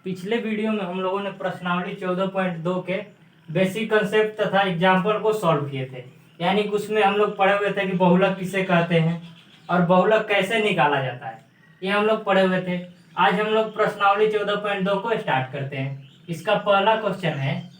पिछले वीडियो में हम लोगों ने प्रश्नावली 14.2 के बेसिक कंसेप्ट तथा एग्जाम्पल को सॉल्व किए थे। यानी कि उसमें हम लोग पढ़े हुए थे कि बहुलक किसे कहते हैं और बहुलक कैसे निकाला जाता है, ये हम लोग पढ़े हुए थे। आज हम लोग प्रश्नावली 14.2 को स्टार्ट करते हैं। इसका पहला क्वेश्चन है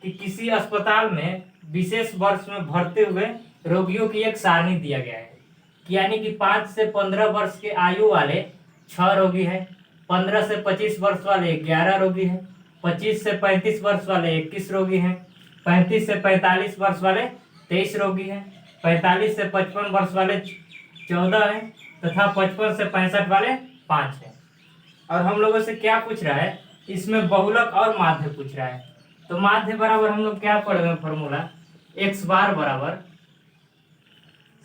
कि किसी अस्पताल में विशेष वर्ष में भर्ती हुए रोगियों की एक सारणी दिया गया है। यानी कि 5 से 15 वर्ष के आयु वाले 6 रोगी हैं, 15 से 25 वर्ष वाले 11 रोगी हैं, 25 से 35 वर्ष वाले 21 रोगी हैं, 35 से 45 वर्ष वाले 23 रोगी हैं, 45 से 55 वर्ष वाले 14 हैं तथा 55 से 65 वाले 5 हैं। और हम लोगों से क्या पूछ रहा है, इसमें बहुलक और माध्य पूछ रहा है। तो माध्य बराबर हम लोग क्या पढ़ रहे हैं, फॉर्मूला x बार बराबर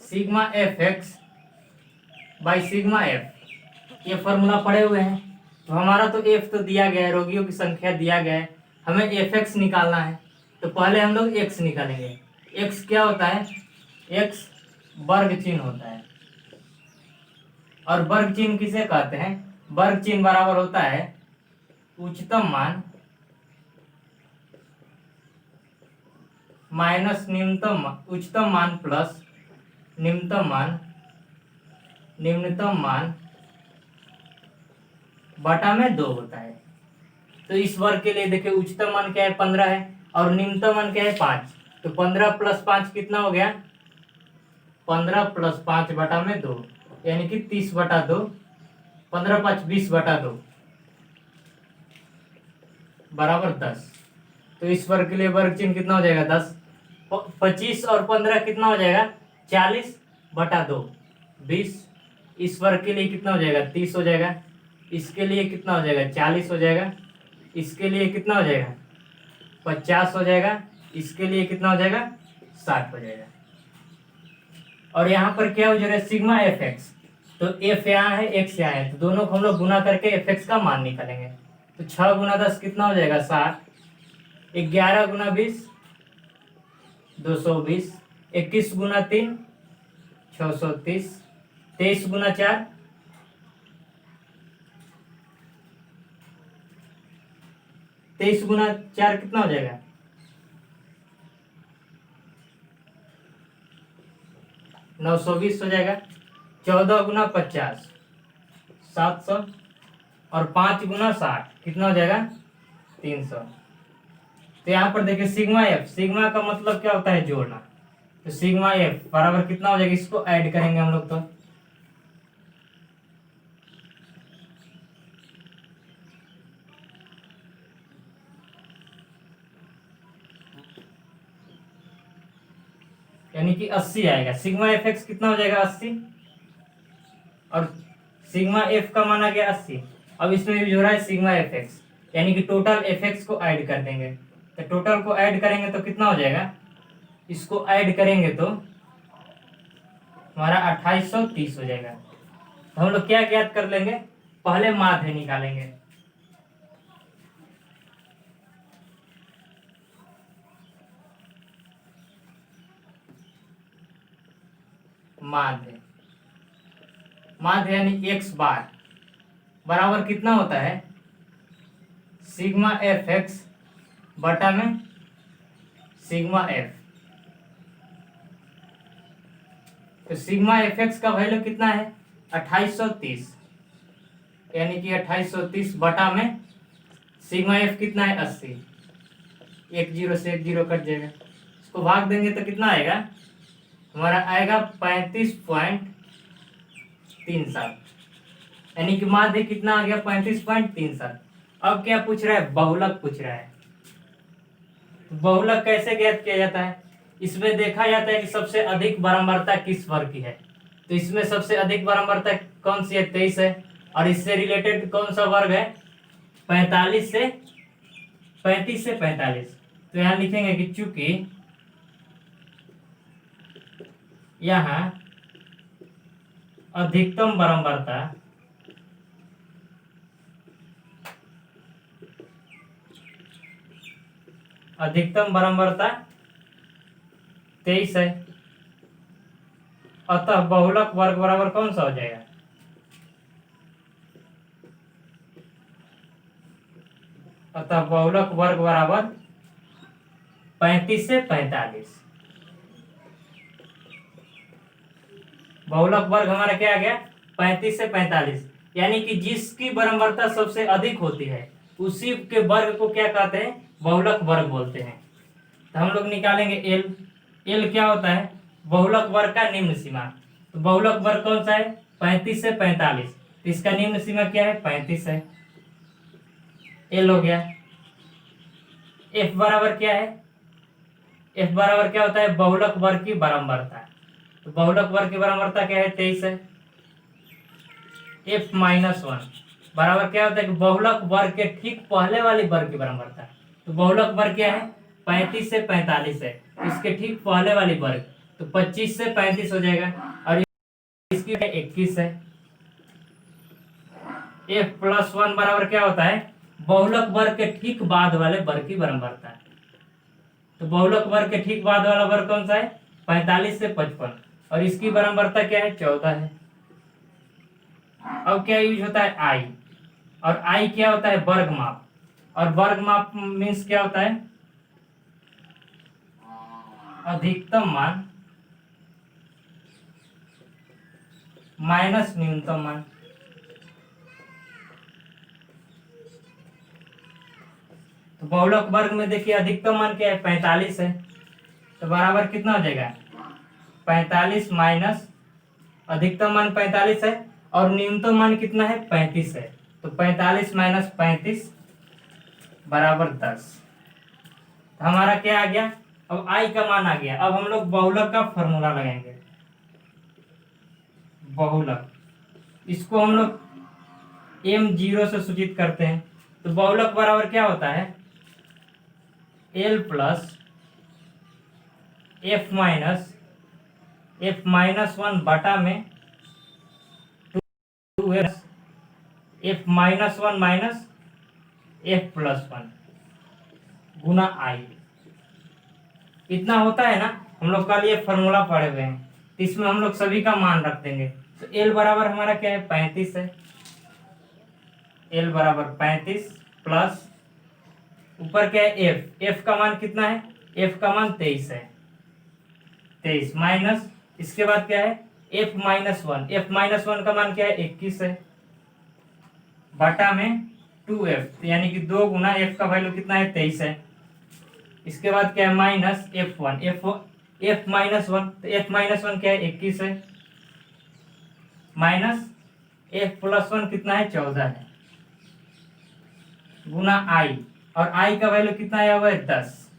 sigma F x by sigma F, ये फॉर्मूला पढ़े हुए हैं। तो हमारा तो एफ तो दिया गया है, रोगियों की संख्या दिया गया है, हमें एफ एक्स निकालना है। तो पहले हम लोग एक्स निकालेंगे। एक्स क्या होता है, एक्स वर्ग चिन्ह होता है। और वर्ग चिन्ह किसे कहते हैं, वर्ग चिन्ह बराबर होता है उच्चतम मान माइनस उच्चतम मान प्लस निम्नतम मान बटा में 2 होता है। तो इस वर्ग के लिए देखिए उच्चतम मान क्या है 15 है और निम्नतम मान क्या है 5। तो 15 प्लस 5 कितना हो गया, 15 प्लस 5 बटा में 2, यानी कि 30 बटा 2, 15 5 20 बटा 2 बराबर 10। तो इस वर्ग के लिए वर्ग चिन्ह कितना हो जाएगा 10। 25 और 15 कितना हो जाएगा 40 बटा 2 20। इस वर्ग के लिए कितना हो जाएगा 30 हो जाएगा। इसके लिए कितना हो जाएगा 40 हो जाएगा। इसके लिए कितना हो जाएगा 50 हो जाएगा। इसके लिए कितना हो जाएगा 60 हो जाएगा। और यहाँ पर क्या हो जाएगा सिग्मा एफ एक्स, तो एफ यहाँ है एक्स यहाँ है, तो दोनों को हम लोग गुना करके एफ एक्स का मान निकालेंगे। तो 6 गुना 10 कितना हो जाएगा 60, 11 गुना 20 220, 21 गुना 3 630, 23 गुना 4 23 गुना 4 कितना हो जाएगा 920 हो जाएगा। 14 गुना 50 700 और 5 गुना 60 कितना हो जाएगा 300। तो यहाँ पर देखिए सिग्मा एफ, सिग्मा का मतलब क्या होता है जोड़ना। तो सिग्मा एफ बराबर कितना हो जाएगा, इसको ऐड करेंगे हम लोग। तो यानी कि 80 आएगा। सिग्मा एफ एक्स कितना हो जाएगा 80 और सिग्मा एफ का माना गया 80। अब इसमें यूज हो रहा है सिग्मा एफ एक्स, यानी कि टोटल एफ एक्स को ऐड कर देंगे। तो टोटल को ऐड करेंगे तो कितना हो जाएगा, इसको ऐड करेंगे तो हमारा 2830 हो जाएगा। तो हम लोग क्या ज्ञात कर लेंगे, पहले माध्य निकालेंगे। माध्य यानी एक्स बार बराबर कितना होता है सिग्मा एफ एक्स बटा में सिग्मा एफ। तो सिग्मा एफ एक्स का वैल्यू कितना है 2830, यानी कि 2830 बटा में सिग्मा एफ कितना है 80। 1 0 से 1 0 कट जाएगा, इसको भाग देंगे तो कितना आएगा, हमारा आएगा 35.37, यानी कि माध्य कितना आ गया 35.37। अब क्या पूछ रहा है, बहुलक पूछ रहा है। बहुलक कैसे ज्ञात किया जाता है, इसमें देखा जाता है कि सबसे अधिक बारंबारता किस वर्ग की है। तो इसमें सबसे अधिक बारंबारता कौन सी है 23 है, और इससे रिलेटेड कौन सा वर्ग है 35 से 45। तो यहाँ लिखेंगे कि चूंकि यहाँ अधिकतम बारंबारता अधिकतम बारंबारता 23 है, अतः बहुलक वर्ग बराबर कौन सा हो जाएगा अतः बहुलक वर्ग बराबर 35 से 45। बहुलक वर्ग हमारा क्या आ गया, 35 से 45। यानी कि जिसकी बारंबारता सबसे अधिक होती है उसी के वर्ग को क्या कहते हैं, बहुलक वर्ग बोलते हैं। तो हम लोग निकालेंगे एल। एल क्या होता है, बहुलक वर्ग का निम्न सीमा। तो बहुलक वर्ग कौन सा है, 35 से 45। तो इसका निम्न सीमा क्या है, 35 है। एल हो गया। एफ बराबर क्या है, एफ बराबर क्या होता है, बहुलक वर्ग की बारंबारता। तो बहुलक वर्ग की बारंबारता क्या है, 23 है। एफ माइनस वन बराबर क्या होता है कि बहुलक वर्ग के ठीक पहले वाली वर्ग की बारंबारता। तो बहुलक वर्ग क्या है, 35 से 45 है। इसके ठीक पहले वाली वर्ग, तो 25 से 35 हो जाएगा। और इसकी 21 है। एफ प्लस वन बराबर क्या होता है, बहुलक वर्ग के ठीक बाद वाले वर्ग की बारंबारता। तो बहुलक वर्ग के ठीक बाद वाला वर्ग कौन सा है, 45 से 55। और इसकी बारंबारता क्या है, 14 है। अब क्या यूज होता है, आई। और आई क्या होता है, वर्ग माप। और वर्ग माप मीन्स क्या होता है, अधिकतम मान माइनस न्यूनतम मान। तो बहुलक वर्ग में देखिए अधिकतम मान क्या है, 45 है। तो बराबर कितना हो जाएगा, 45 माइनस अधिकतम मान 45 है और न्यूनतम मान कितना है, 35 है। तो 45 माइनस 35 बराबर 10। तो हमारा क्या आ गया, अब आई का मान आ गया। अब हम लोग बहुलक का फॉर्मूला लगाएंगे। बहुलक, इसको हम लोग m0 से सूचित करते हैं। तो बहुलक बराबर क्या होता है, l plus F minus one बटा में 2f F minus one minus F plus one गुना आई। इतना होता है ना, हम लोग कल ये फॉर्मूला पढ़े हुए हैं। तो इसमें हम लोग सभी का मान रख देंगे। तो एल बराबर हमारा क्या है, 35 है। एल बराबर 35 प्लस ऊपर क्या है, एफ। एफ का मान कितना है, एफ का मान 23 है। 23 माइनस इसके बाद क्या है, F minus one. F minus one का मान क्या है, 21 है। बटा में 2f, यानी कि 2 गुना एफ का वैल्यू कितना है, 23 है। इसके बाद क्या है, minus F one. F minus one, तो एफ माइनस वन क्या है, 21 है। माइनस एफ प्लस वन कितना है, 14 है। गुना आई, और आई का वैल्यू कितना आया हुआ है, 10।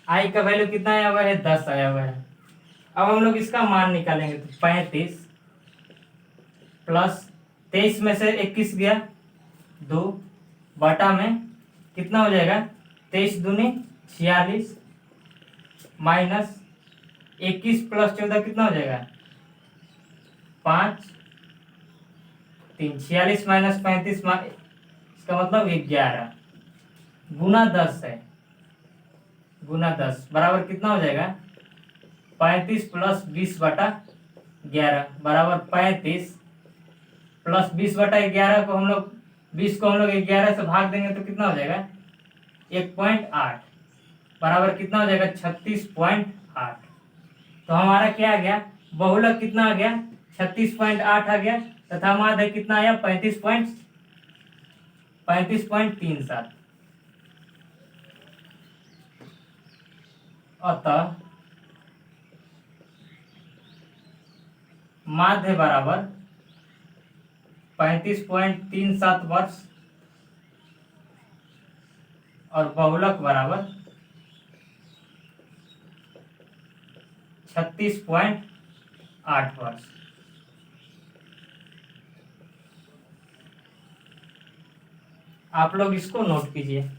आई का वैल्यू कितना आया हुआ है, 10 आया हुआ है। अब हम लोग इसका मान निकालेंगे। तो 35 प्लस 23 में से 21 गया 2 बटा में कितना हो जाएगा, 23 दूनी 46 माइनस 21 प्लस 14 कितना हो जाएगा, 5 3 46 माइनस 35 इसका मतलब 11 गुना 10 है। गुना 10 बराबर कितना हो जाएगा, 35 प्लस 20 बटा 11 बराबर 35 प्लस 20 बटा 11 को हम लोग 20 को हम लोग 11 से भाग देंगे तो कितना हो जाएगा, 1.8 बराबर कितना हो जाएगा, 36.8। तो हमारा क्या आ गया, बहुलक कितना आ गया, 36.8 आ गया तथा माध्य कितना आया, 35.37। अतः माध्य बराबर 35.37 वर्ष और बहुलक बराबर 36.8 वर्ष। आप लोग इसको नोट कीजिए।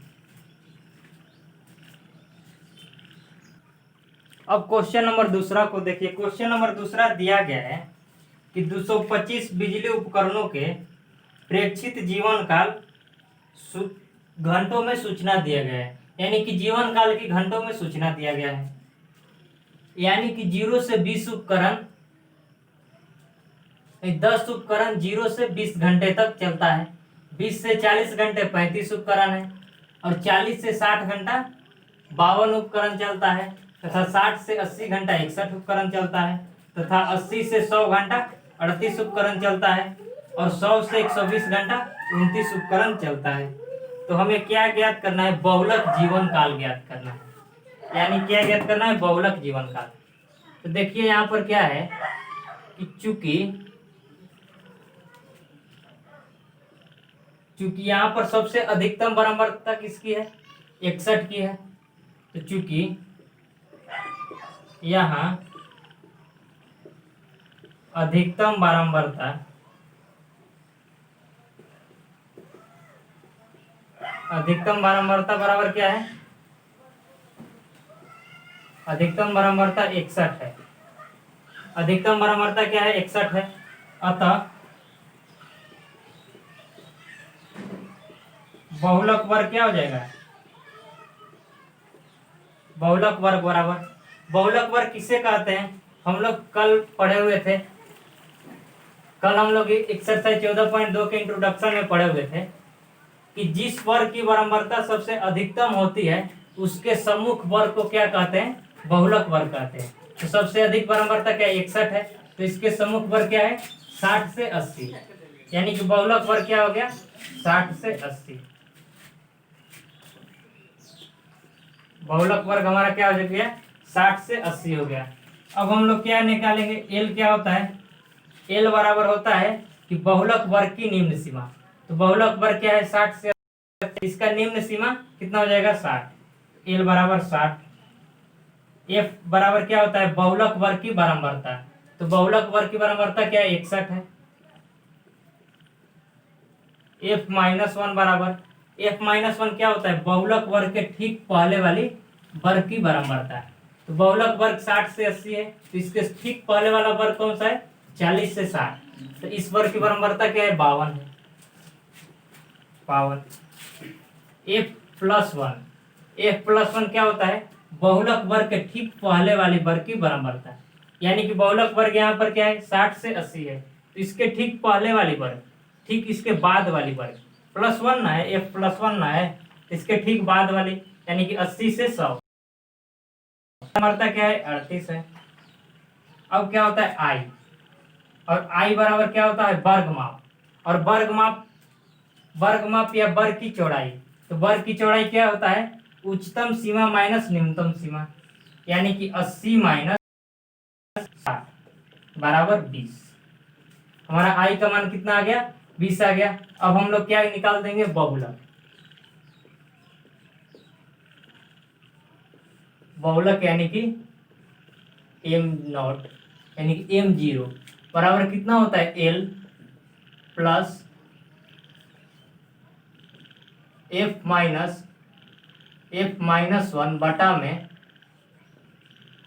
अब क्वेश्चन नंबर दूसरा को देखिए। क्वेश्चन नंबर दूसरा दिया गया है कि 225 बिजली उपकरणों के प्रेक्षित जीवन काल घंटों में सूचना दिया गया है। यानी कि जीवन काल की घंटों में सूचना दिया गया है। यानी कि 0 से 20 उपकरण 10 उपकरण 0 से 20 घंटे तक चलता है, 20 से 40 घंटे 35 उपकरण है, और 40 से 60 घंटा 52 उपकरण चलता है, तथा 60 से 80 घंटा 61 उपकरण चलता है, तथा 80 से 100 घंटा 38 उपकरण चलता है, और 100 से 120 घंटा 29 उपकरण चलता है। तो हमें क्या ज्ञात करना है? बहुलक जीवन काल ज्ञात करना है। यानी क्या ज्ञात करना है? बहुलक जीवन काल। तो देखिए यहाँ पर क्या है कि चूंकि यहाँ पर सबसे अधिकतम बारंबारता किसकी है? 61 की है। तो चूंकि यहाँ अधिकतम बारंबारता बराबर क्या है? अधिकतम बारंबारता 61 है। अधिकतम बारंबारता क्या है? 61 है। अतः बहुलक वर्ग क्या हो जाएगा? बहुलक वर्ग बराबर, बहुलक वर्ग किसे कहते हैं? हम लोग कल पढ़े हुए थे, कल हम लोग एक्सरसाइज 14.2 के इंट्रोडक्शन में पढ़े हुए थे कि जिस वर्ग की बारंबारता सबसे अधिकतम होती है उसके सम्मुख वर्ग को क्या कहते हैं? बहुलक वर्ग कहते हैं। तो सबसे अधिक बारंबारता क्या है? 61 है। तो इसके सम्मुख वर्ग क्या है? 60 से 80। यानी कि बहुलक वर्ग क्या हो गया? 60 से 80। बहुलक वर्ग हमारा क्या हो गया? 60 से 80 हो गया। अब हम लोग क्या निकालेंगे? एल क्या होता है? एल बराबर होता है कि बहुलक वर्ग की निम्न सीमा। तो बहुलक वर्ग क्या है? 60 से 80। इसका निम्न सीमा कितना हो जाएगा? 60। एल बराबर 60। एफ बराबर क्या होता है? बहुलक वर्ग की बारंबारता। तो बहुलक वर्ग की बारंबारता क्या है? 61 है। एफ माइनस 1 बराबर, एफ माइनस 1 क्या होता है? बहुलक वर्ग के ठीक पहले वाली वर्ग की बारंबारता। तो बहुलक वर्ग 60 से 80 है, तो इसके ठीक पहले वाला वर्ग कौन सा है? 40 से 60। तो इस वर्ग की बारंबारता क्या है? 52 है। 52। एफ प्लस 1, एफ प्लस 1 क्या होता है? बहुलक वर्ग के ठीक पहले वाली वर्ग की बारंबारता। यानी कि बहुलक वर्ग यहाँ पर क्या है? 60 से 80 है, तो इसके ठीक पहले वाली वर्ग, ठीक इसके बाद वाली वर्ग प्लस 1 ना है, एफ प्लस 1 ना है, इसके ठीक बाद वाली यानी कि 80 से 100 बारंबारता क्या है? 38 है। अब क्या होता है? आई, और आई बराबर क्या होता है? वर्ग माप। और वर्ग माप या वर्ग की चौड़ाई। तो वर्ग की चौड़ाई क्या होता है? उच्चतम सीमा माइनस निम्नतम सीमा। यानी कि 80 माइनस 60 बराबर 20। हमारा आई का मान कितना आ गया? 20 आ गया। अब हम लोग क्या निकाल देंगे? बहुलक। बहुलक यानी कि एम नॉट यानी कि m0 बराबर कितना होता है? एल प्लस एफ माइनस 1 बटा में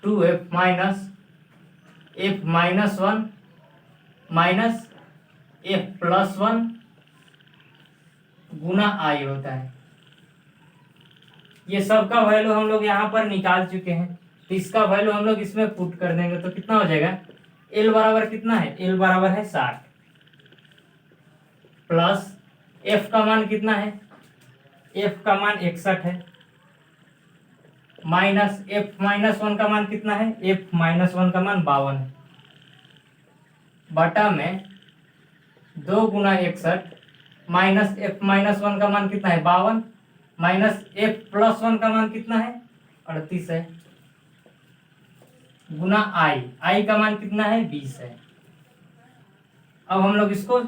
2f minus F minus 1 minus F plus 1 गुना आई होता है। ये सब का वैल्यू हम लोग यहाँ पर निकाल चुके हैं, तो इसका वैल्यू हम लोग इसमें पुट कर देंगे तो कितना हो जाएगा? एल बराबर कितना है? एल बराबर है 60 प्लस एफ का मान कितना है? एफ का मान 61 है, माइनस एफ माइनस 1 का मान कितना है? एफ माइनस 1 का मान 52 है, बटा में 2 गुना 61 माइनस एफ माइनस 1 का मान कितना है? 52 माइनस एफ प्लस 1 का मान कितना है? 38 है, गुना आई का मान कितना है? 20 है। अब हम लोग इसको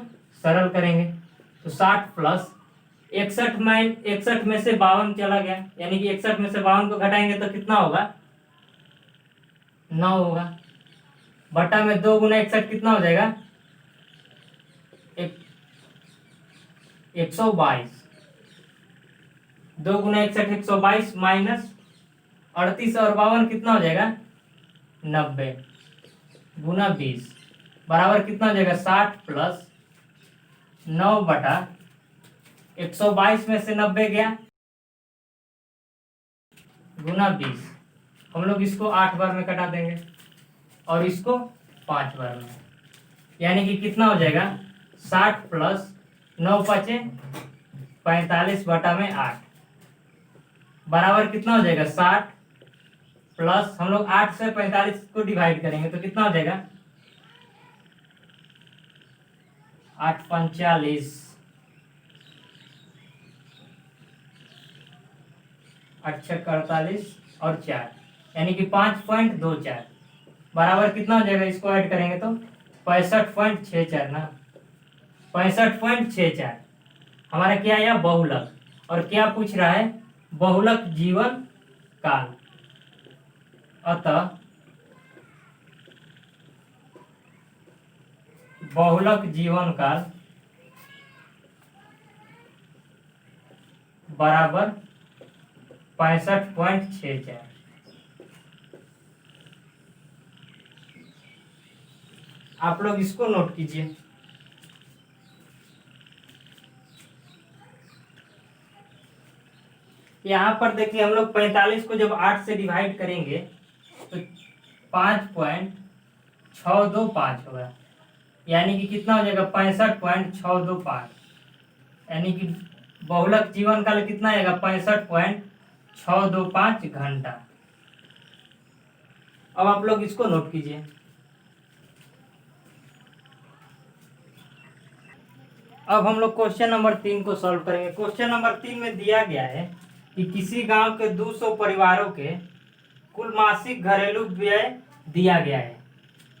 सरल करेंगे तो 60 प्लस 61 में से 52 चला गया, यानी कि 61 में से 52 को घटाएंगे तो कितना होगा? 9 होगा, बटा में 2 गुना 61 कितना हो जाएगा? 122। 2 गुना 61 122 माइनस 38 और 52 कितना हो जाएगा? 90 गुना 20 बराबर कितना हो जाएगा? 60 प्लस 9 बटा 122 में से 90 गया गुना 20। हम लोग इसको 8 बार में कटा देंगे और इसको 5 बार में, यानी कि कितना हो जाएगा 60 प्लस 9 पचे 45 बटा में 8 बराबर कितना हो जाएगा 60 प्लस हम लोग 8 से 45 को डिवाइड करेंगे तो कितना हो जाएगा 8 45 8 6 48 और 4 यानी कि 5.24 बराबर कितना हो जाएगा। इसको ऐड करेंगे तो 65.64 ना 65.64 हमारा क्या आया बहुलक। और क्या पूछ रहा है बहुलक जीवन काल। अतः बहुलक जीवन काल बराबर 65.64। आप लोग इसको नोट कीजिए। यहाँ पर देखिए हम लोग 45 को जब 8 से डिवाइड करेंगे तो 5.625 होगा। यानी कि कितना हो जाएगा 65.625 यानी कि बहुलक जीवन काल कितना आएगा 65.625 घंटा। अब आप लोग इसको नोट कीजिए। अब हम लोग क्वेश्चन नंबर 3 को सॉल्व करेंगे। क्वेश्चन नंबर 3 में दिया गया है कि किसी गांव के 200 परिवारों के कुल मासिक घरेलू व्यय दिया गया है।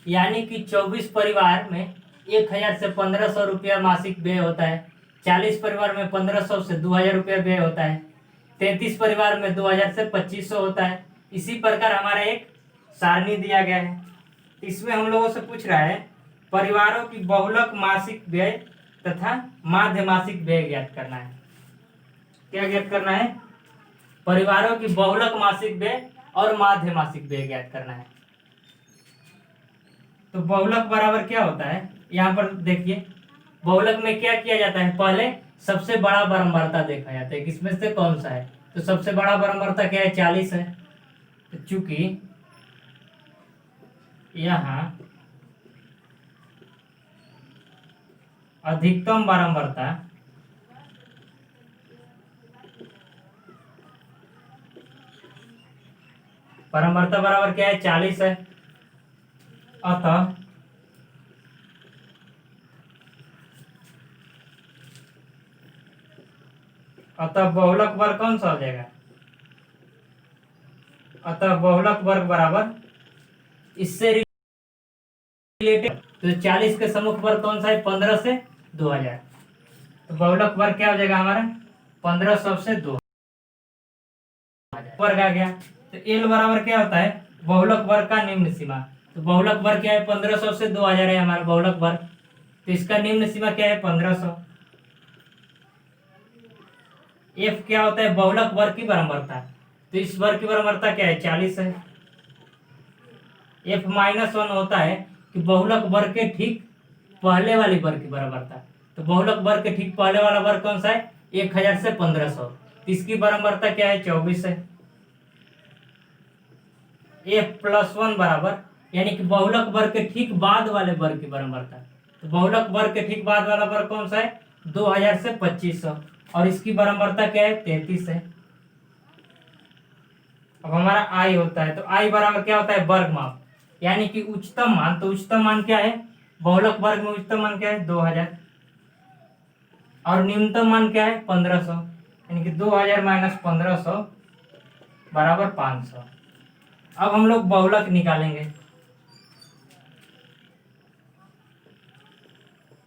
यानी कि 24 परिवार में 1000 से 1500 रुपया मासिक व्यय होता है, 40 परिवार में 1500 से 2000 रुपया व्यय होता है, 33 परिवार में 2000 से 2500 होता है। इसी प्रकार हमारा एक सारणी दिया गया है। इसमें हम लोगों से पूछ रहा है परिवारों की बहुलक मासिक व्यय तथा माध्य मासिक व्यय ज्ञात करना है। क्या ज्ञात करना है परिवारों की बहुलक मासिक व्यय और माध्य मासिक व्यय ज्ञात करना है। तो बहुलक बराबर क्या होता है यहाँ पर देखिए। बहुलक में क्या किया जाता है पहले सबसे बड़ा बारंबारता देखा जाता है किसमें से कौन सा है। तो सबसे बड़ा बारंबारता क्या है 40 है। तो चूंकि यहाँ अधिकतम बारंबारता बराबर क्या है 40 है। अतः बहुलक वर्ग कौन सा हो जाएगा। अतः बहुलक वर्ग बराबर इससे रिलेटेड तो 40 के सम्मुख वर्ग कौन सा है 15 से 2000। तो बहुलक वर्ग क्या हो जाएगा हमारा 1500 से 2000 वर्ग आ गया। तो एल बराबर क्या होता है बहुलक वर्ग का निम्न सीमा। तो बहुलक वर्ग क्या है 1500 से 2000 है हमारा बहुलक वर्ग। तो इसका निम्न सीमा क्या है 1500। एफ क्या होता है बहुलक वर्ग की बारंबारता। तो इस वर्ग की बारंबारता क्या है 40 है। एफ -1 होता है कि बहुलक वर्ग के ठीक पहले वाली वर्ग की बारंबारता। तो बहुलक वर्ग के ठीक पहले वाला वर्ग कौन सा है 1000 से 1500। इसकी बारंबारता क्या है 24 है। F+1 बराबर यानी कि बहुलक वर्ग के ठीक बाद वाले वर्ग की बारंबारता। तो बहुलक वर्ग के ठीक बाद वाला वर्ग कौन सा है 2000 से 2500 और इसकी बारंबारता क्या है 33 है। अब हमारा आई होता है। तो आई बराबर क्या होता है वर्ग माप यानी कि उच्चतम मान। तो उच्चतम मान क्या है बहुलक वर्ग में उच्चतम मान क्या है 2000 और न्यूनतम मान क्या है 1500 यानी कि 2000 - 1500 बराबर 500। अब हम लोग बहुलक निकालेंगे।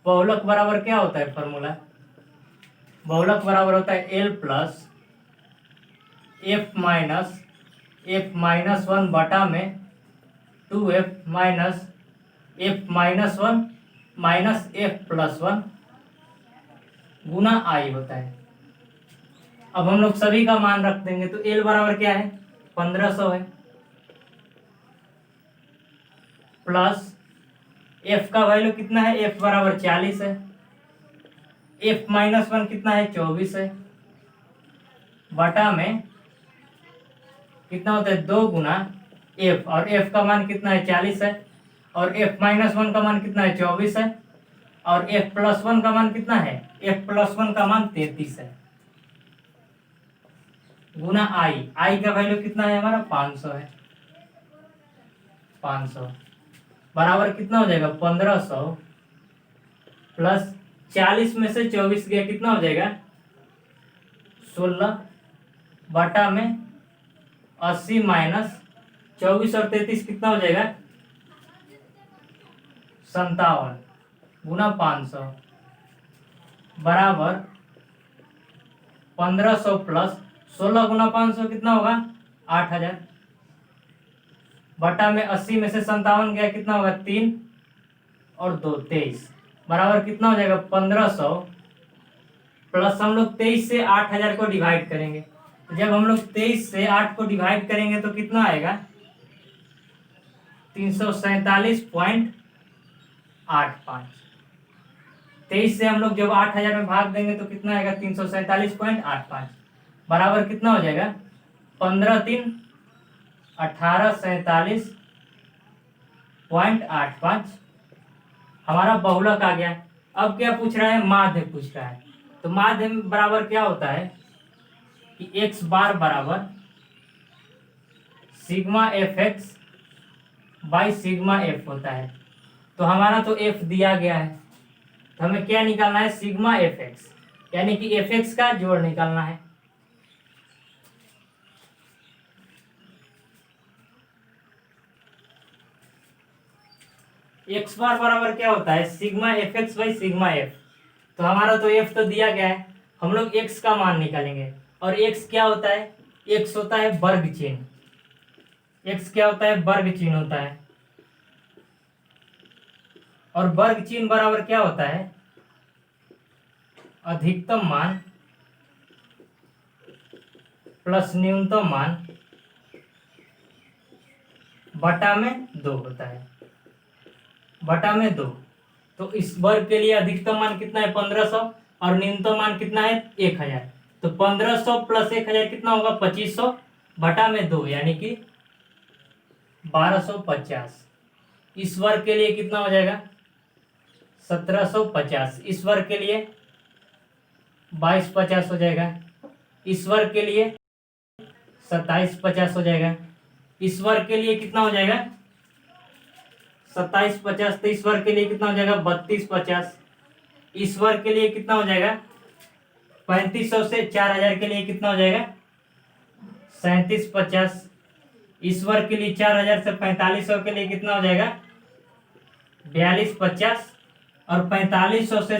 बहुलक बराबर क्या होता है फॉर्मूला। बहुलक बराबर होता है L प्लस F-1 बटा में 2F minus F-1 minus F+1 गुना आई होता है। अब हम लोग सभी का मान रख देंगे। तो L बराबर क्या है 1500 है प्लस F का वैल्यू कितना है F बराबर 40 है। F-1 कितना है 24 है बटा में कितना होता है 2 गुना F और F का मान कितना है 40 है और f माइनस वन का मान कितना है 24 है, और f प्लस वन का मान कितना है, f प्लस वन का मान 33 है, गुना i का वैल्यू कितना है हमारा 500 है, 500 बराबर कितना हो जाएगा 1500 प्लस 40 में से 24 गया कितना हो जाएगा 16 बटा में 80 माइनस 24 और 33 कितना हो जाएगा 57 गुना 500 बराबर 1500 प्लस 16 गुना 500 कितना होगा 8000 बटा में 80 में से 57 गया कितना होगा 3 और 2 23 बराबर कितना हो जाएगा 1500 प्लस हम लोग 23 से 8000 को डिवाइड करेंगे, तो जब हम लोग 23 से 8 को डिवाइड करेंगे तो कितना आएगा 347.85। 23 से हम लोग जब 8000 में भाग देंगे तो कितना आएगा 347.85 बराबर कितना हो जाएगा 15 3 1847.85 हमारा बहुलक आ गया। अब क्या पूछ रहा है माध्य पूछ रहा है, तो माध्य बराबर क्या होता है कि x बार बराबर sigma F x by sigma F होता है। तो हमारा तो f दिया गया है, तो हमें क्या निकालना है सिग्मा एफ एक्स, यानी कि एफ एक्स का जोड़ निकालना है। एक्स बार बराबर क्या होता है sigma F x by sigma F, तो हमारा तो एफ तो दिया गया है, हम लोग एक्स का मान निकालेंगे। और एक्स क्या होता है, एक्स होता है वर्ग चिन्ह, एक्स क्या होता है वर्ग चिन्ह होता है, और वर्ग चिन्ह बराबर क्या होता है अधिकतम मान प्लस न्यूनतम मान बटा में 2 होता है, बटा में 2। तो इस वर्ग के लिए अधिकतम मान कितना है 1500 और न्यूनतम मान कितना है 1000, तो 1500 प्लस 1000 कितना होगा 2500 बटा में 2 यानी कि 1250। इस वर्ग के लिए कितना हो जाएगा 1750, इस वर्ग के लिए 2250 हो जाएगा, इस वर्ग के लिए 2750 हो जाएगा, इस वर्ग के लिए कितना हो जाएगा 2750, तो इस वर्ग के लिए कितना हो जाएगा 3250, इस वर्ग के लिए कितना हो जाएगा 3500 से 4000 के लिए कितना हो जाएगा 3750, इस वर्ग के लिए 4000 से 4500 के लिए कितना हो जाएगा 4250, और 4500 से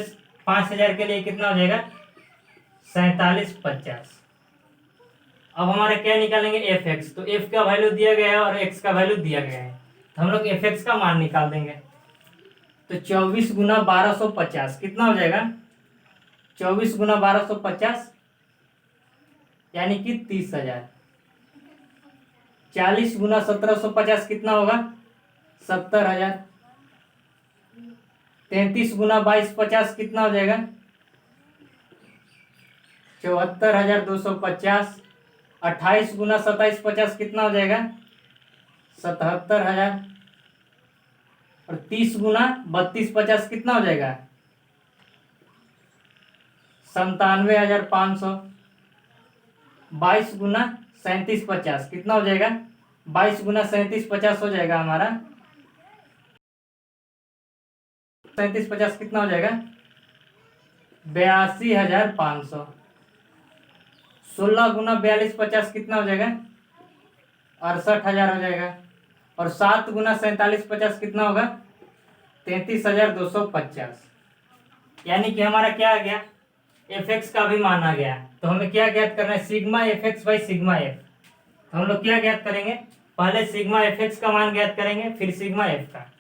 5000 के लिए कितना हो जाएगा 4750। अब हमारा क्या निकालेंगे एफ एक्स, तो एफ का वैल्यू दिया गया है और एक्स का वैल्यू दिया गया है, तो हम लोग एफ एक्स का मान निकाल देंगे। तो 24 गुना 1250 कितना हो जाएगा 24 गुना 1250 यानी कि 30,000। 40 गुना 1750 कितना होगा 70,000। 33 गुना 2250 कितना हो जाएगा 74,250। 28 गुना 2750 कितना हो जाएगा 77,000। और 30 गुना 3250 कितना हो जाएगा 97,500। 22 गुना 3750 कितना हो जाएगा 22 गुना 3750 हो जाएगा हमारा 3750 कितना हो जाएगा 82,500। 16 गुना 4250 कितना हो जाएगा 68,000 हो जाएगा। और 7 गुना 4750 कितना होगा 33,250। यानी कि हमारा क्या आ गया एफ एक्स का भी मान आ गया। तो हमें क्या ज्ञात करना है sigma F x by sigma F. तो हम लोग क्या ज्ञात करेंगे पहले सिग्मा एफ एक्स का मान ज्ञात करेंगे फिर सिग्मा एफ का।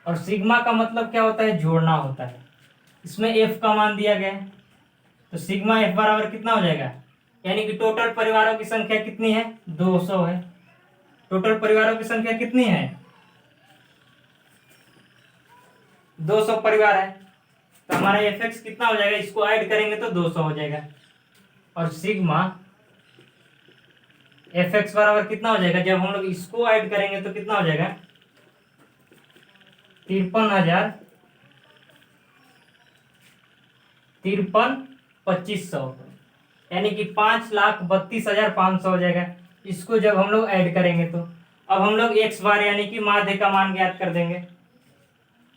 और सिग्मा का मतलब क्या होता है जोड़ना होता है, इसमें एफ का मान दिया गया है तो सिग्मा एफ बराबर कितना हो जाएगा, यानी कि टोटल परिवारों की संख्या कितनी है 200 है। टोटल परिवारों की संख्या कितनी है 200 परिवार है, तो हमारा एफ एक्स कितना हो जाएगा इसको ऐड करेंगे तो 200 हो जाएगा। और सिग्मा एफ एक्स बराबर कितना हो जाएगा, जब हम लोग इसको ऐड करेंगे तो कितना हो जाएगा 53,2500, यानी कि 5,32,500 हो जाएगा। इसको जब हम लोग ऐड करेंगे तो अब हम लोग एक्स बार यानी कि माध्य का मान ज्ञात कर देंगे।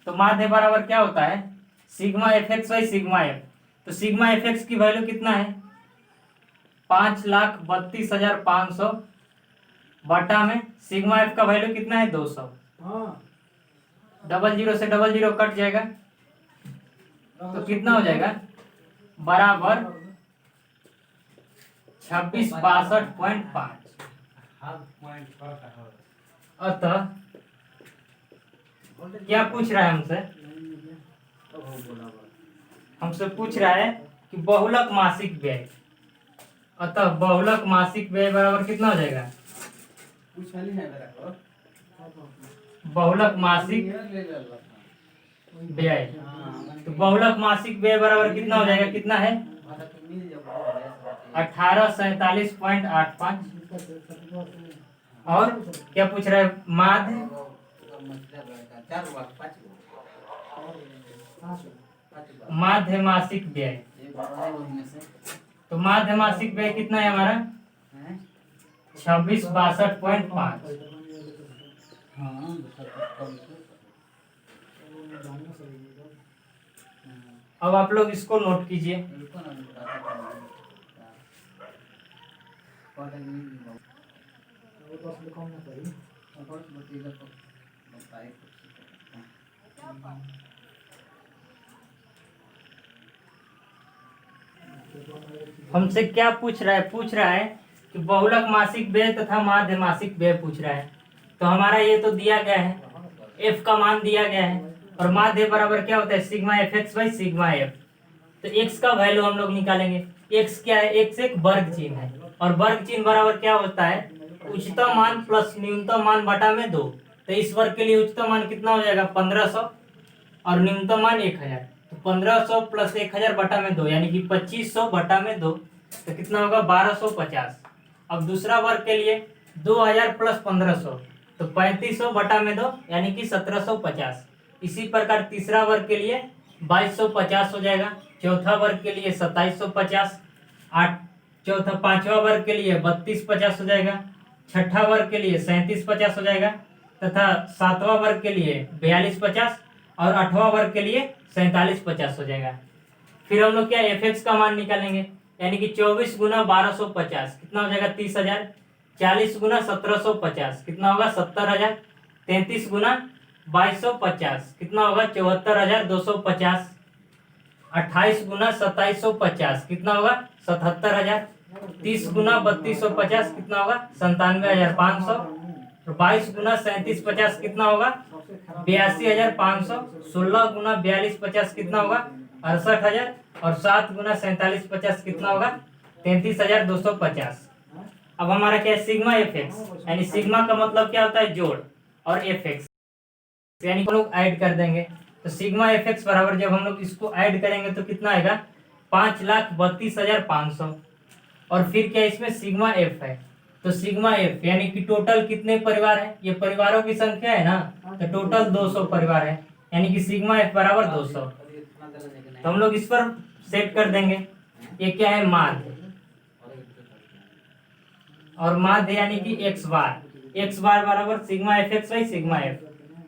तो माध्य बराबर क्या होता है sigma F x by sigma F. तो सिग्मा एफ एक्स की वैल्यू कितना है 5,32,500 बटा में सिग्मा एफ का वैल्यू कितना है 200। डबल जीरो से डबल जीरो कट जाएगा तो कितना हो जाएगा बराबर 2662.5। अतः क्या पूछ रहा है हमसे पूछ रहा है कि बहुलक मासिक व्यय। अतः बहुलक मासिक व्यय बराबर कितना हो जाएगा बहुलक मासिक व्यय। तो बहुलक मासिक व्यय बराबर कितना हो जाएगा, कितना है 1847.85। और क्या पूछ रहा है माध्य माध्य मासिक व्यय। तो माध्य मासिक व्यय कितना है हमारा 2662.5। अब आप लोग इसको नोट कीजिए। हमसे क्या पूछ रहा है कि बहुलक मासिक व्यय तथा माध्य मासिक व्यय पूछ रहा है। तो हमारा ये तो दिया गया है, एफ का मान दिया गया है और माध्य बराबर क्या होता है sigma F x by sigma F. तो एक्स का वैल्यू हम लोग निकालेंगे। एक्स क्या है, एक्स एक वर्ग चिन्ह है और वर्ग चिन्ह बराबर क्या होता है उच्चतम मान प्लस न्यूनतम मान बटा में 2। तो इस वर्ग के लिए उच्चतम मान कितना हो जाएगा 1500 और न्यूनतम मान 1000। तो 1500 प्लस 1000 बटा में 2 यानी कि 2500 बटा में 2 तो कितना होगा 1250। अब दूसरा वर्ग के लिए 2000 प्लस 1500 तो 3500 बटा में 2 यानी कि 1750। इसी प्रकार तीसरा वर्ग के लिए 2250 हो जाएगा। चौथा वर्ग के लिए 2750। चौथा पांचवा वर्ग के लिए 3250 हो जाएगा। छठा वर्ग के लिए 3750 हो जाएगा तथा सातवां वर्ग के लिए 4250 और आठवां वर्ग के लिए 4750 हो जाएगा। फिर हम लोग क्या एफ एक्स का मान निकालेंगे यानी कि 24 गुना 1250 कितना हो जाएगा 30,000। 40 गुना 1750 कितना होगा 70,000। 33 गुना 2250 कितना होगा 74,250। 28 गुना 2750 कितना होगा 77,000। 30 गुना 3250 कितना होगा 97,500। 22 गुना 3750 कितना होगा 82,500। 16 गुना 4250 कितना होगा 68,000 और 7 गुना 4750 कितना होगा 33,250। अब हमारा क्या है सिग्मा एफ एक्स यानी सिग्मा का मतलब क्या होता है जोड़ और एफ एक्स यानी हम लोग ऐड कर देंगे। तो सिग्मा एफ एक्स बराबर जब हम लोग इसको ऐड करेंगे तो कितना आएगा 5,32,500। और फिर क्या इसमें सिग्मा एफ है तो सिग्मा एफ यानी कि टोटल कितने परिवार है, ये परिवारों की संख्या है ना तो टोटल 200 परिवार है यानी कि सिग्मा एफ बराबर 200। तो हम लोग इस पर सेट कर देंगे। ये क्या है माध्य और माध्य यानी कि एक्स बार बराबर sigma F x by sigma F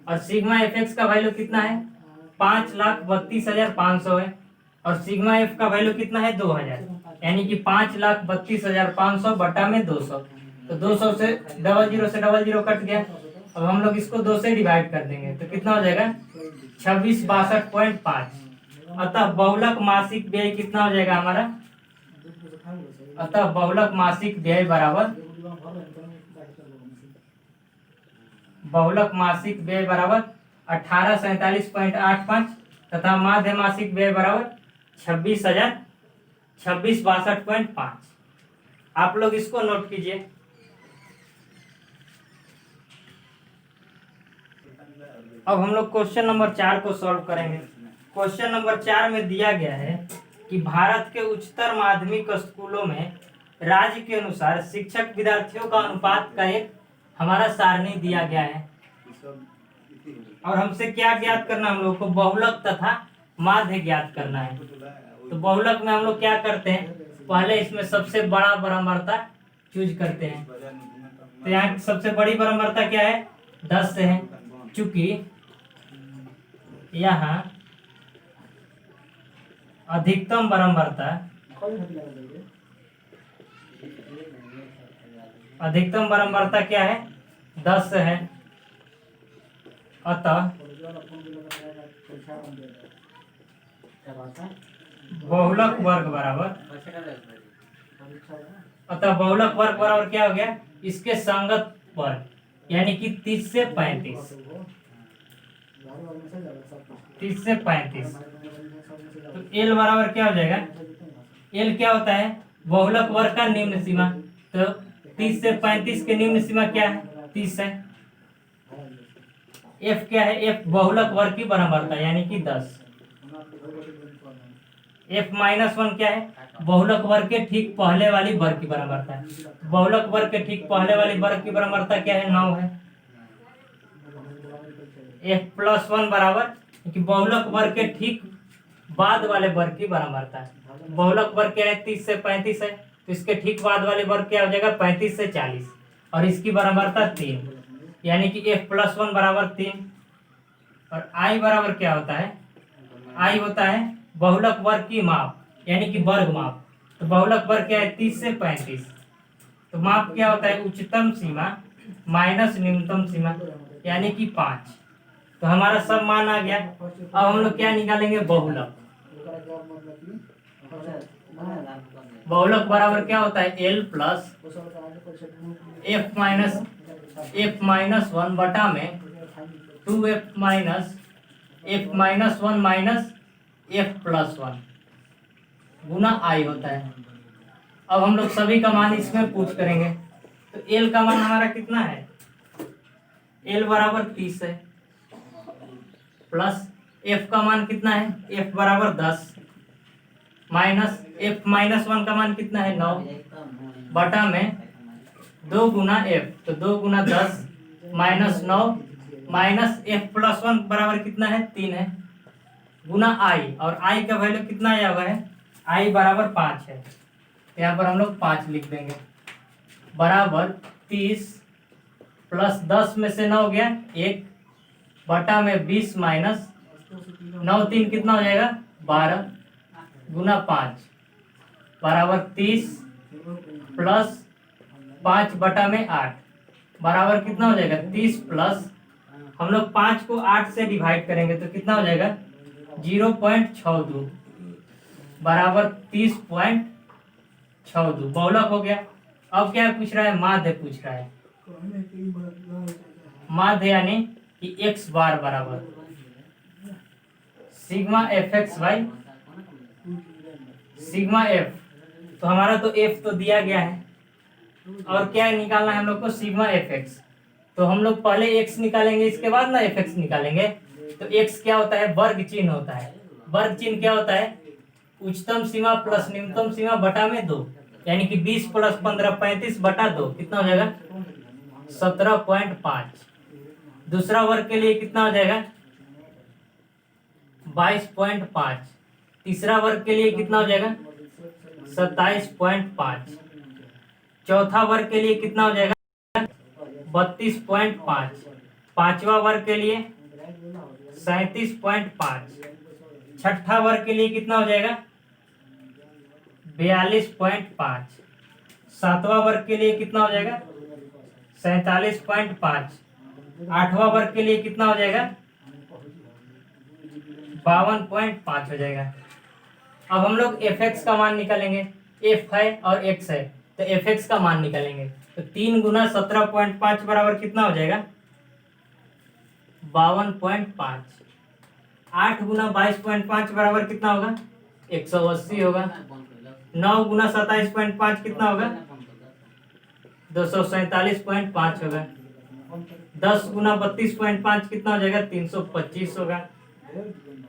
और सिग्मा एफ एक्स का वैल्यू कितना है 5,32,500 है और सिग्मा एफ का वैल्यू कितना है 2000 यानी कि 5,32,500 बटा में 200। तो 200 से डबल जीरो कट गया। अब हम लोग इसको 2 से डिवाइड कर देंगे तो कितना हो जाएगा 2662.5। अतः बहुलक मासिक व्यय कितना हो जाएगा हमारा, अतः बहुलक मासिक व्यय बराबर 1847.85 तथा माध्य मासिक व्यय बराबर 26,62.5। आप लोग इसको नोट कीजिए। अब हम लोग क्वेश्चन नंबर 4 को सॉल्व करेंगे। क्वेश्चन नंबर 4 में दिया गया है कि भारत के उच्चतर माध्यमिक स्कूलों में राज्य के अनुसार शिक्षक विद्यार्थियों का अनुपात का एक हमारा सारणी दिया गया है और हमसे क्या ज्ञात करना है, हम लोग को बहुलक तथा माध्य ज्ञात करना है। तो बहुलक में हम लोग क्या करते हैं, पहले इसमें सबसे बड़ा बारंबारता चूज करते हैं। तो यहाँ सबसे बड़ी बारंबारता क्या है, 10 से है, चूंकि यहाँ अधिकतम बारंबारता क्या है, 10 से है, अतः बहुलक वर्ग बराबर क्या हो गया, इसके संगत वर्ग, यानी कि 30 से 35। तो एल बराबर क्या हो जाएगा, एल क्या होता है, बहुलक वर्ग का निम्न सीमा। तो 30 से 35 के निम्न सीमा क्या है, 30 है। एफ क्या है, एफ बहुलक वर्ग की बारंबारता यानी कि 10। एफ -1 क्या है, बहुलक वर्ग के ठीक पहले वाली वर्ग की बारंबारता है। बहुलक वर्ग के ठीक पहले वाली वर्ग की बारंबारता क्या है, 9 है। एफ +1 बराबर कि बहुलक वर्ग के ठीक बाद वाले वर्ग की बारंबारता है। बहुलक वर्ग क्या है, 30 से 35 है, तो इसके ठीक बाद वाले वर्ग क्या हो जाएगा, 35 से 40, और इसकी बारंबारता 3, यानी कि F +1 बराबर 3। और I बराबर क्या होता है, I होता है बहुलक वर्ग की माप यानी कि वर्ग माप। तो बहुलक वर्ग क्या है, 30 से 35, तो माप क्या होता है, उच्चतम सीमा माइनस न्यूनतम सीमा यानी कि 5। तो हमारा सब मान आ गया। अब हम लोग क्या निकालेंगे, बहुलक। बहुलक बराबर क्या होता है, L प्लस F-1 बटा में 2F minus F-1 minus F+1 Guna I होता है। अब हम लोग सभी का मान इसमें पूछ करेंगे। तो L का मान हमारा कितना है, L बराबर 30 है, प्लस F का मान कितना है, F बराबर 10, माइनस F-1 का मान कितना है, 9, बटा में 2 गुना F, तो 2 गुना 10 -9 माइनस F+1 बराबर कितना है, 3 है, गुना I, और I का वैल्यू कितना आया हुआ है, I बराबर 5 है। यहाँ पर हम लोग 5 लिख देंगे, बराबर 30 प्लस 10 में से 9 गया 1, बटा में 20 माइनस 9 3 कितना हो जाएगा, 12, गुना 5 बराबर 30 प्लस 5 बटा में 8 बराबर कितना हो जाएगा, 30 प्लस हम लोग 5 को 8 से डिवाइड करेंगे तो कितना हो जाएगा, 0.62 बराबर 30.62 बहुलक हो गया। अब क्या पूछ रहा है, माध्य पूछ रहा है। माध्य यानी कि x बार बराबर sigma fx by sigma f। तो हमारा तो f तो दिया गया है, और क्या निकालना है हम लोग को, सिग्मा fx। तो हम लोग पहले x निकालेंगे, इसके बाद ना fx निकालेंगे। तो x क्या होता है, वर्ग चिन्ह होता है। वर्ग चिन्ह क्या होता है, उच्चतम सीमा प्लस न्यूनतम सीमा बटा में 2, यानी कि 20 प्लस 15 35 बटा 2 कितना हो जाएगा, 17.5। दूसरा वर्ग के लिए कितना हो जाएगा, 22.5। तीसरा वर्ग के लिए कितना हो जाएगा, 27.5। चौथा वर्ग के लिए कितना हो जाएगा, 32.5। पांचवा वर्ग के लिए 37.5। छठा वर्ग के लिए कितना हो जाएगा, 42.5। सातवां वर्ग के लिए कितना हो जाएगा, 47.5। आठवां वर्ग के लिए कितना हो जाएगा, 52.5 हो जाएगा। अब हम लोग fx का मान निकालेंगे, f है और x है, तो fx का मान निकालेंगे। तो 3 गुना 17.5 बराबर कितना हो जाएगा, 52.5। 8 गुना 22.5 बराबर कितना होगा, 180 होगा। 9 गुना 27.5 कितना होगा, 247.5 होगा। 10 गुना 32.5 कितना हो जाएगा, 325 होगा।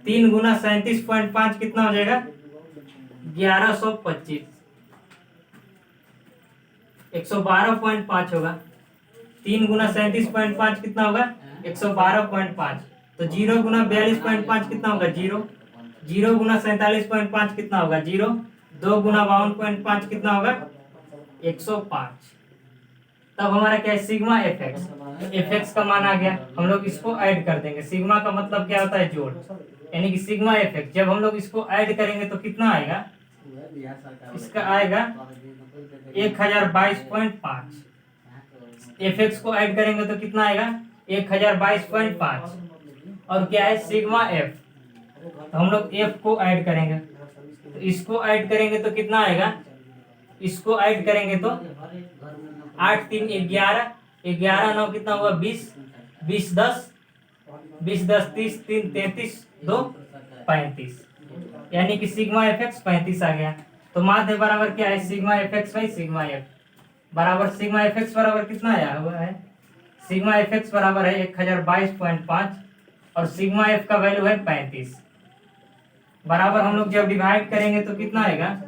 3 गुना 37.5 कितना हो जाएगा, 1125। 112.5 होगा। 3 गुना 37.5 कितना होगा? 112.5। तो 0 गुना 42.5 कितना होगा? 0। 0 गुना 47.5 कितना होगा? 0। 2 गुना 52.5 कितना होगा? 105। तब हमारा क्या है? सिग्मा एफ एक्स का मान आ गया। हम लोग इसको ऐड कर देंगे। सिग्मा का मतलब क्या होता है? जोड़। यानी कि सिग्मा एफ एक्स जब हम लोग इसको ऐड करेंगे तो कितना आएगा? इसका आएगा 1022.5। एफ एक्स को ऐड करेंगे तो कितना आएगा? 1022.5। और क्या है? Sigma F. तो हम लोग एफ को ऐड करेंगे, तो इसको ऐड करेंगे तो कितना आएगा? इसको ऐड करेंगे तो 8 3 11, 11 9 कितना हुआ? 20, 20 10, 20 10 30, 3 33, 2 35। यानी कि सिग्मा एफ एक्स 35 आ गया। तो माध्य बराबर क्या है? Sigma F x by sigma F बराबर सिग्मा एफ एक्स बराबर कितना आया हुआ है? सिग्मा एफ एक्स बराबर है 1022.5 और सिग्मा एफ का वैल्यू है 35। बराबर हम लोग जब डिवाइड करेंगे तो कितना आएगा?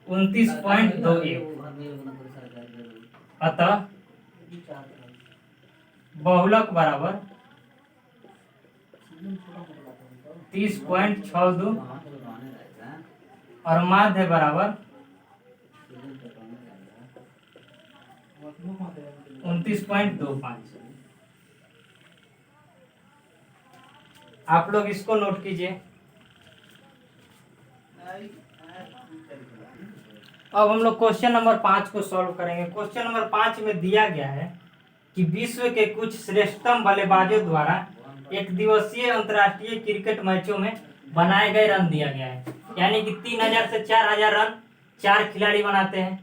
29.21। अतः बहुलक बराबर 30.62 और माध्य बराबर 29.25। आप लोग इसको नोट कीजिए। अब हम लोग क्वेश्चन नंबर 5 को सॉल्व करेंगे। क्वेश्चन नंबर 5 में दिया गया है कि विश्व के कुछ श्रेष्ठतम बल्लेबाजों द्वारा एक दिवसीय अंतर्राष्ट्रीय क्रिकेट मैचों में बनाए गए रन दिया गया है। यानी कि 3000 से 4000 रन 4 खिलाड़ी बनाते हैं,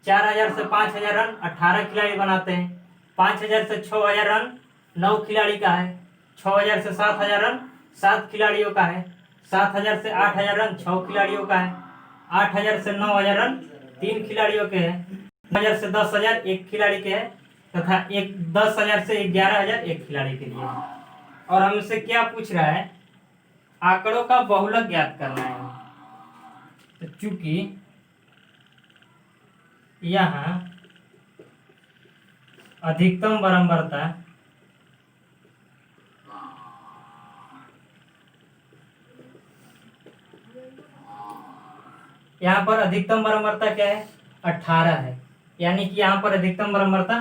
4000 से 5000 रन 18 खिलाड़ी बनाते हैं, 5000 से 6000 रन 9 खिलाड़ी का है, 6000 से 7000 रन 7 खिलाड़ियों का है, 7000 से 8000 रन 6 खिलाड़ियों का है, 8000 से 9000 रन 3 खिलाड़ियों के हैं, 1000 से 10000 एक खिलाड़ी के हैं तथा 10,000 से 11,000 एक खिलाड़ी के लिए है। और हमसे क्या पूछ रहा है? आंकड़ों का बहुलक ज्ञात करना है। तो चूंकि यहाँ अधिकतम बारंबारता यहाँ पर अधिकतम बारंबारता क्या है? 18 है। यानी कि यहाँ पर अधिकतम बारंबारता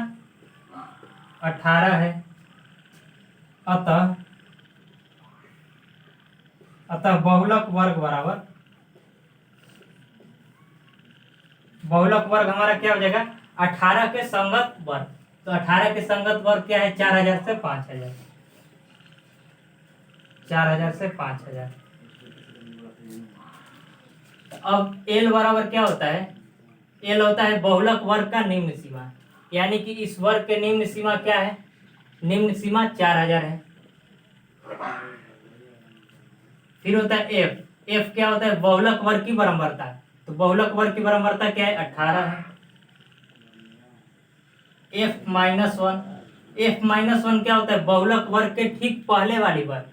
18 है। अतः बहुलक वर्ग बराबर बहुलक वर्ग हमारा क्या हो जाएगा? 18 के संगत वर्ग। तो 18 के संगत वर्ग क्या है? 4000 से 5000, 4000 से 5000। अब एल बराबर क्या होता है? एल होता है बहुलक वर्ग का निम्न सीमा। यानी कि इस वर्ग के निम्न सीमा क्या है? निम्न सीमा 4000 है। फिर होता है एफ। एफ क्या होता है? बहुलक वर्ग की बारंबारता। तो बहुलक वर्ग की बारंबारता क्या है? 18 है। F minus one. F minus one क्या होता है? बहुलक वर्ग के ठीक पहले वाली वर्ग।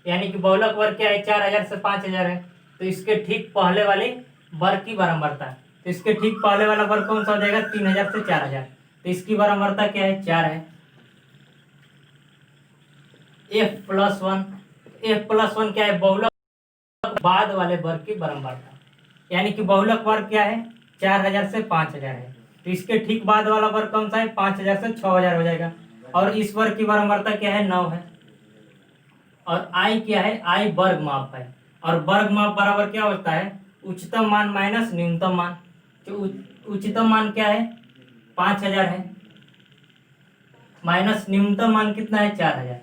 यानी कि बहुलक वर्ग क्या है? 4000 से 5000 है। तो इसके ठीक पहले वाली वर्ग की बारंबारता। तो इसके ठीक पहले वाला वर्ग कौन सा हो जाएगा? 3000 से 4000। तो इसकी बारंबारता क्या है? 4 है। F plus one. F plus one क्या है? बहुलक बाद वाले वर्ग की बारंबारता। यानी कि बहुलक वर्ग क्या है? 4000 से 5000 है। तो इसके ठीक बाद वाला वर्ग कौन सा है? 5000 से 6000 हो जाएगा। और इस वर्ग की बारंबारता क्या है? 9 है। और आई क्या है? आई वर्ग माप है। और वर्ग माप बराबर क्या होता है? उच्चतम मान माइनस न्यूनतम मान। तो उच्चतम मान क्या है? 5000 है, माइनस न्यूनतम मान कितना है? 4000,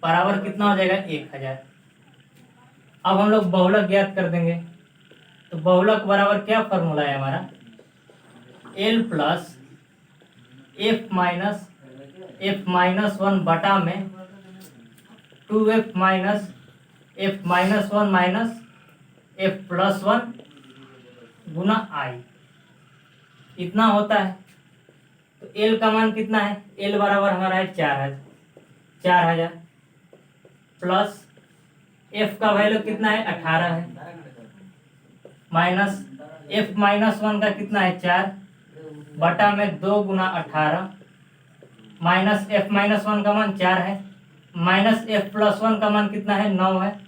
बराबर कितना हो जाएगा? 1000। अब हम लोग बहुलक ज्ञात कर देंगे। तो बहुलक बराबर क्या फॉर्मूला है हमारा? L plus F minus one बटा में 2f minus F minus one minus F plus one गुना आई, इतना होता है। तो एल का मान कितना है? एल बराबर हमारा है 4000 प्लस एफ का वैल्यू कितना है? 18 है, माइनस f-1 का कितना है 4 बटा में 2 गुना 18 माइनस f-1 का मान 4 है माइनस f+1 का मान कितना है 9 है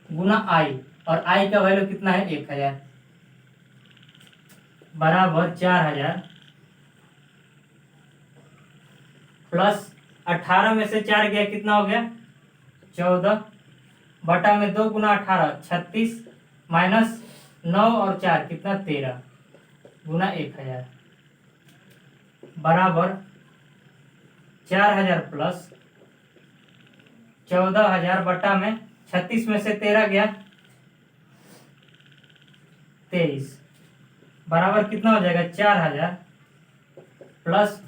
गुना i और i का वैल्यू कितना है 1000 बराबर 4000 प्लस 18 में से 4 गया कितना हो गया 14 बटा में 2 गुना 18 36 माइनस 9 और 4 कितना 13 गुना 1000 बराबर 4000 प्लस 14000 बटा में 36 में से 13 गया 23 बराबर कितना हो जाएगा 4000 प्लस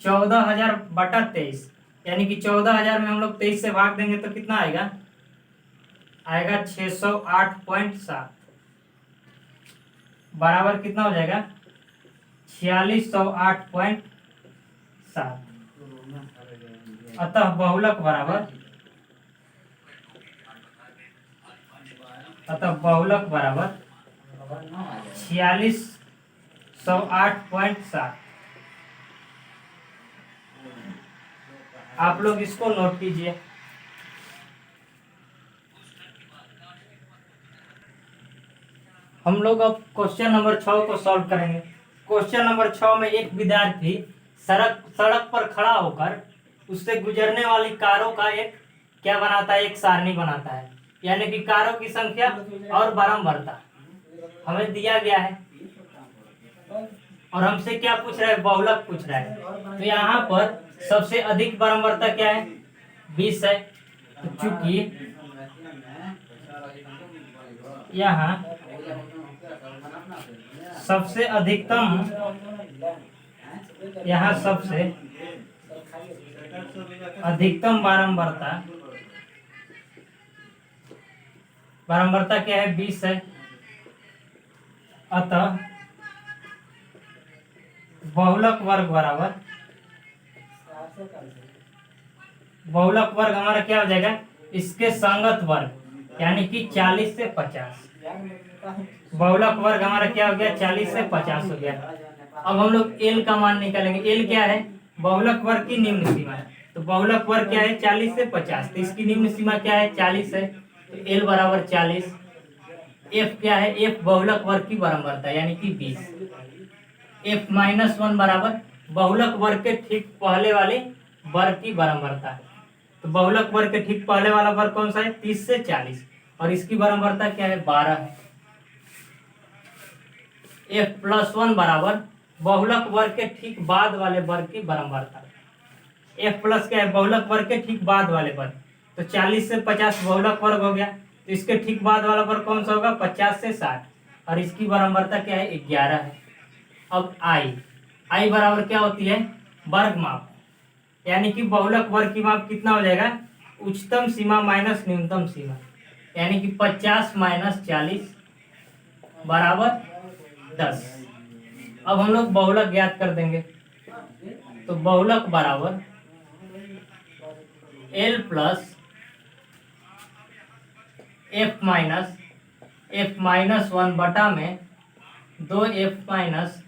14000 बटा 23 यानी कि 14000 में हम लोग 23 से भाग देंगे तो कितना आएगा 608.7 बराबर कितना हो जाएगा 4608.7 अतः बहुलक बराबर 4608.7 आप लोग इसको नोट कीजिए। हम लोग अब क्वेश्चन नंबर 6 को सॉल्व करेंगे। क्वेश्चन नंबर 6 में एक विद्यार्थी सड़क पर खड़ा होकर उससे गुजरने वाली कारों का एक क्या बनाता है एक सारणी बनाता है यानी कि कारों की संख्या और बारंबारता हमें दिया गया है और हमसे क्या पूछ रहा है बहुलक पूछ रहा है। तो यहाँ पर सबसे अधिक बारंबारता क्या है 20 है तो चूंकि यहाँ सबसे अधिकतम बारंबारता क्या है 20 है अतः बहुलक वर्ग हमारा क्या हो जाएगा इसके संगत वर्ग यानी कि 40 से 50 बहुलक वर्ग हमारा क्या हो गया 40 से 50 हो गया। अब हम लोग एल का मान निकालेंगे। एल क्या है बहुलक वर्ग की निम्न सीमा है तो बहुलक वर्ग क्या है 40 से 50 तो इसकी निम्न सीमा क्या है 40 है तो एल बराबर 40। एफ क्या है एफ बहुलक वर्ग की बारंबारता यानी कि 20 f-1 बराबर बहुलक वर्ग के ठीक पहले वाले वर्ग की बारंबारता है। तो बहुलक वर्ग के ठीक पहले वाला वर्ग कौन सा है 30 से 40 और इसकी बारंबारता क्या है 12 है। f+1 बराबर बहुलक वर्ग के ठीक बाद वाले वर्ग की बारंबारता। f प्लस क्या है बहुलक वर्ग के ठीक बाद वाले वर्ग तो 40 से 50 बहुलक वर्ग हो गया तो इसके ठीक बाद वाला वर्ग कौन सा होगा 50 से 60 और इसकी बारंबारता क्या है 11 है। अब आई बराबर क्या होती है वर्ग माप यानी कि बहुलक वर्ग की माप कितना हो जाएगा उच्चतम सीमा माइनस न्यूनतम सीमा यानी कि 50 माइनस 40 बराबर 10। अब हम लोग बहुलक ज्ञात कर देंगे तो बहुलक बराबर L प्लस f-1 बटा में 2f minus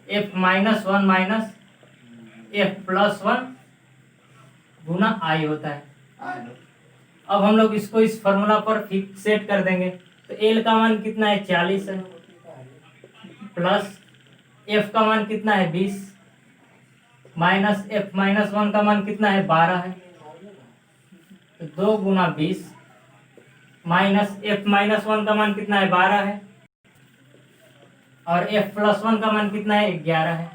f-1 minus f+1 Guna i होता है। अब हम लोग इसको इस फॉर्मूला पर फिक्स सेट कर देंगे तो L का मान कितना है 40 है प्लस f का मान कितना है 20 माइनस f-1 का मान कितना है 12 है तो 2 गुना 20 माइनस f-1 का मान कितना है 12 है और f+1 का मान कितना है 11 है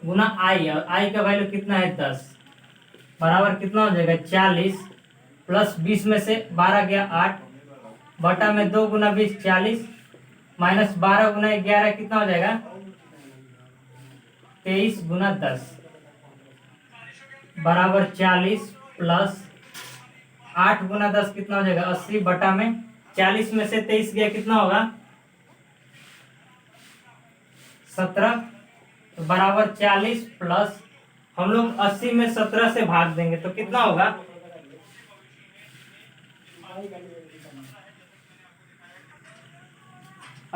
गुना i और i का वैल्यू कितना है 10 बराबर कितना हो जाएगा 40 प्लस 20 में से 12 गया 8 बटा में 2 गुना 20 40 माइनस 12 गुना 11 कितना हो जाएगा 23 गुना 10 बराबर 40 प्लस 8 गुना 10 कितना हो जाएगा 80 बटा में 40 में से 23 गया कितना होगा 17 तो बराबर 40 प्लस हम लोग 80 में 17 से भाग देंगे तो कितना होगा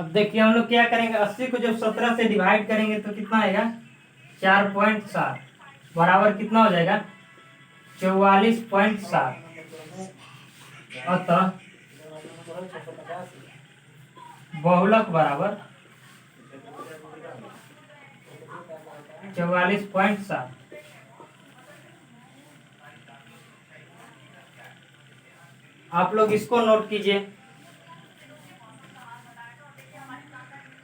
अब देखिए हम लोग क्या करेंगे, 80 को जब 17 से डिवाइड करेंगे तो कितना आएगा, 4.7 बराबर कितना हो जाएगा, 44.7। अतः बहुलक बराबर 44.7। आप लोग इसको नोट कीजिए।